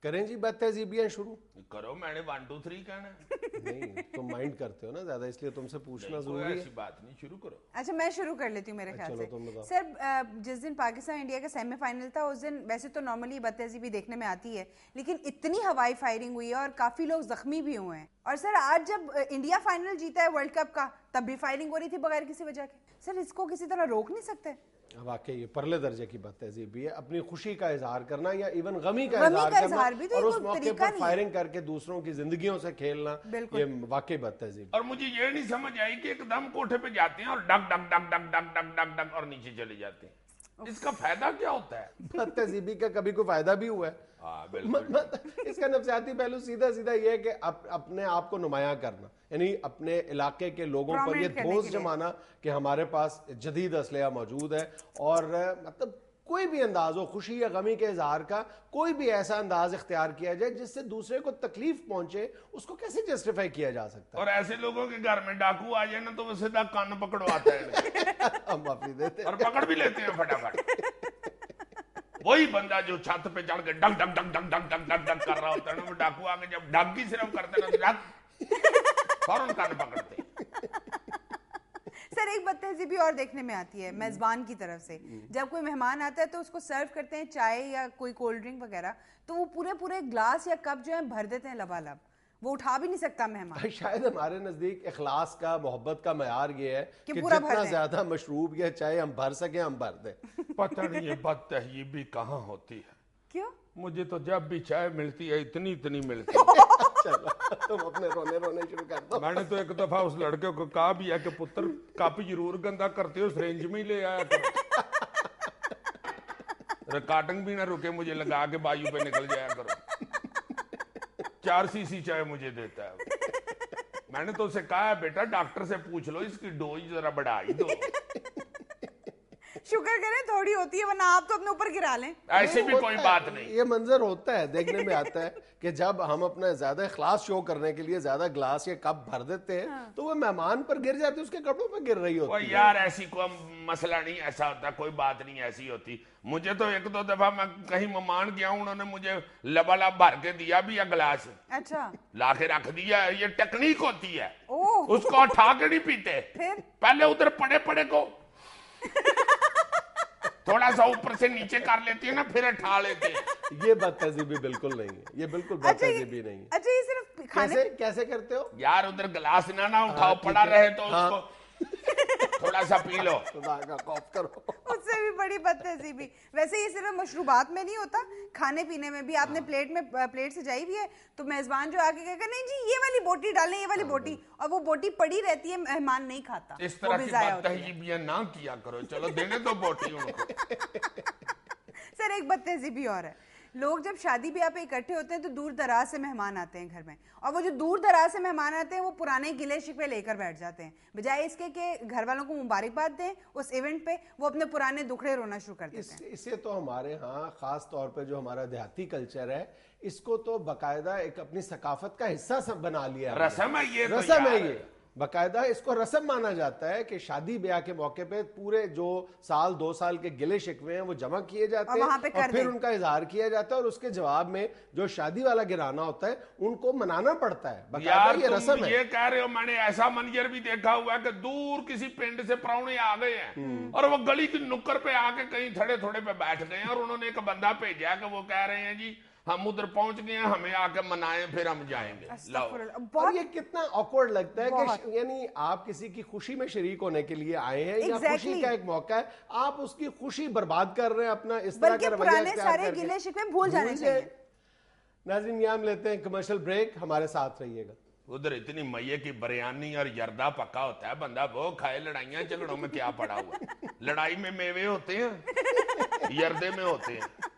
کریں جی بد تہذیبیاں شروع کرو, میں نے 1 2 3 کہنا ہے. نہیں تم مائنڈ کرتے ہو نا زیادہ, اس لیے تم سے پوچھنا ضروری ہے. ایسی بات نہیں, شروع کرو. اچھا میں شروع کر لیتی ہوں میرے خیال سے. سر جس دن پاکستان انڈیا کا سیمی فائنل تھا اس دن ویسے تو نارملی بد تہذیبی دیکھنے میں آتی ہے, لیکن اتنی ہوائی فائرنگ ہوئی ہے اور کافی لوگ زخمی بھی ہوئے ہیں. اور سر آج جب انڈیا فائنل جیتا ہے ورلڈ کپ کا, تب بھی فائرنگ ہو رہی تھی بغیر کسی وجہ کے. سر اس کو کسی طرح روک نہیں سکتے؟ واقعی یہ پرلے درجے کی بد تہذیبی ہے, اپنی خوشی کا اظہار کرنا یا ایون غمی کا اظہار کرنا اور اس موقع پر فائرنگ کر کے دوسروں کی زندگیوں سے کھیلنا, یہ واقعی بد تہذیبی. اور مجھے یہ نہیں سمجھ آئی کہ ایک دم کوٹھے پہ جاتے ہیں اور ڈگ ڈگ ڈگ ڈگ ڈگ ڈگ ڈگ ڈگ اور نیچے چلے جاتے ہیں. اس کا فائدہ کیا ہوتا ہے؟ بد تہذیبی کا کبھی کوئی فائدہ بھی ہوا ہے؟ اس کا نفسیاتی پہلو سیدھا سیدھا یہ ہے کہ اپنے آپ کو نمایاں کرنا, یعنی اپنے علاقے کے لوگوں پر یہ دھوس جمانا کہ ہمارے پاس جدید اسلحہ موجود ہے. اور مطلب کوئی بھی انداز ہو خوشی یا غمی کے اظہار کا, کوئی بھی ایسا انداز اختیار کیا جائے جس سے دوسرے کو تکلیف پہنچے, اس کو کیسے جسٹیفائی کیا جا سکتا ہے؟ اور ایسے لوگوں کے گھر میں ڈاکو آ جائے نا تو وہ سیدھا کان پکڑواتا ہے, ہم معافی دیتے ہیں اور پکڑ بھی لیتے ہیں فٹافٹ. وہی بندہ جو چھت پہ چڑھ کے ڈگ ڈگ ڈگ ڈگ ڈگ ڈگ ڈگ ڈگ کر رہا ہوتا ہے نا, وہ ڈاکو آ کے جب ڈگ کی صرف کرتے نا تو ڈگ فوراً کان پکڑتے. سر ایک بد تہذیبی اور دیکھنے میں آتی ہے میزبان کی طرف سے. جب کوئی مہمان آتا ہے تو اس کو سرو کرتے ہیں چائے یا کوئی کولڈ ڈرنک وغیرہ, تو وہ پورے گلاس یا کپ جو ہے بھر دیتے ہیں لبالب, وہ اٹھا بھی نہیں سکتا مہمان. شاید ہمارے نزدیک اخلاص کا, محبت کا معیار یہ ہے کہ جتنا زیادہ مشروب یا چائے ہم بھر سکیں ہم بھر دیں. پتہ نہیں یہ بد تہذیبی کہاں ہوتی ہے. کیوں؟ مجھے تو جب بھی چائے ملتی ہے اتنی ملتی ہے. چلو تم اپنے رونے شروع کر دو. میں نے تو ایک دفعہ اس لڑکے کو کہا بھی ہے کہ پتر کپ ضرور گندا کرتے ہو, رینج میں ہی لے آیا کرو, ریکارڈنگ بھی نہ رکے مجھے لگا کے بایو پہ نکل جایا کرو. 4 cc چائے مجھے دیتا ہے. میں نے تو اسے کہا ہے بیٹا ڈاکٹر سے پوچھ لو اس کی ڈوز ذرا بڑھائی دو. شکر کریں تھوڑی ہوتی ہے, ورنہ آپ تو اپنے اوپر گرا لیں. ایسی بھی کوئی بات نہیں. یہ منظر ہوتا ہے, دیکھنے میں آتا ہے کہ جب ہم اپنا زیادہ اخلاص شو کرنے کے لیے زیادہ گلاس یا کپ بھر دیتے ہیں تو وہ مہمان پر گر جاتے, اس کے کپڑوں پر گر رہی ہوتی ہے. یار ایسی کوئی مسئلہ نہیں ایسا ہوتا, کوئی بات نہیں ایسی ہوتی. مجھے تو 1 2 دفعہ میں کہیں مہمان گیا ہوں, انہوں نے مجھے لبالب بھر کے دیا بھی ہے گلاس, اچھا لا کے رکھ دیا. یہ ٹیکنیک ہوتی ہے, اس کو اٹھا کے نہیں پیتے, پہلے ادھر پڑے کو تھوڑا سا اوپر سے نیچے کر لیتی ہے نا, پھر اٹھا لیتے ہیں. یہ بد تہذیبی بالکل نہیں ہے, یہ بالکل بد تہذیبی نہیں ہے. اچھا یہ صرف کیسے کرتے ہو یار؟ ادھر گلاس نہ اٹھاؤ, پڑا رہے تو اس کو تھوڑا سا پی لو. خدا کا خوف کرو. اس سے بھی بڑی بد تہذیبی. ویسے یہ صرف مشروبات میں نہیں ہوتا, کھانے پینے میں بھی. آپ نے پلیٹ سجائی بھی ہے تو میزبان جو آگے کہے گا نہیں جی یہ والی بوٹی ڈالیں, یہ والی بوٹی, اور وہ بوٹی پڑی رہتی ہے, مہمان نہیں کھاتا. اس طرح کی بد تہذیبیاں نہ کیا کرو, چلو دینے دو بوٹی ان کو. سر ایک بد تہذیبی اور ہے, لوگ جب شادی بیاہ پہ اکٹھے ہوتے ہیں تو دور دراز سے مہمان آتے ہیں گھر میں, اور وہ جو دور دراز سے مہمان آتے ہیں وہ پرانے گلے شکوے لے کر بیٹھ جاتے ہیں. بجائے اس کے کہ گھر والوں کو مبارکباد دیں اس ایونٹ پہ, وہ اپنے پرانے دکھڑے رونا شروع کر دیتے ہیں. اسے تو ہمارے ہاں خاص طور پہ جو ہمارا دیہاتی کلچر ہے, اس کو تو باقاعدہ ایک اپنی ثقافت کا حصہ سب بنا لیا ہے. رسم ہے یہ, رسم ہے یہ, باقاعدہ اس کو رسم مانا جاتا ہے کہ شادی بیاہ کے موقع پہ پورے جو 2 سال کے گلے شکوے ہیں وہ جمع کیے جاتے ہیں اور پھر ان کا اظہار کیا جاتا ہے, اور اس کے جواب میں جو شادی والا گرانا ہوتا ہے ان کو منانا پڑتا ہے. باقاعدہ یہ رسم ہے. یہ کہہ رہے ہو, میں نے ایسا منظر بھی دیکھا ہوا ہے کہ دور کسی پنڈ سے پراؤنے آ گئے ہیں اور وہ گلی کی نکر پہ آ کے کہیں تھڑے پہ بیٹھ گئے ہیں, اور انہوں نے ایک بندہ بھیجا کہ وہ کہہ رہے ہیں جی ہم ادھر پہنچ گئے ہیں, ہمیں آ کے منائیں پھر ہم جائیں گے. اور یہ کتنا آکورڈ لگتا ہے کہ یعنی آپ کسی کی خوشی میں شریک ہونے کے لیے آئے ہیں, یا خوشی کا ایک موقع ہے, آپ اس کی خوشی برباد کر رہے ہیں اپنا اس طرح کا رویہ اختیار کر کے. گلے شکوے بھول جانے چاہیے. ناظرین یہ ہم لیتے ہیں کمرشل بریک, ہمارے ساتھ رہیے گا. ادھر اتنی میے کی بریانی اور یردہ پکا ہوتا ہے, بندہ وہ کھائے. لڑائیاں جھگڑوں میں کیا پڑا ہوا ہے؟ لڑائی میں میوے ہوتے ہیں, یردے میں ہوتے ہیں.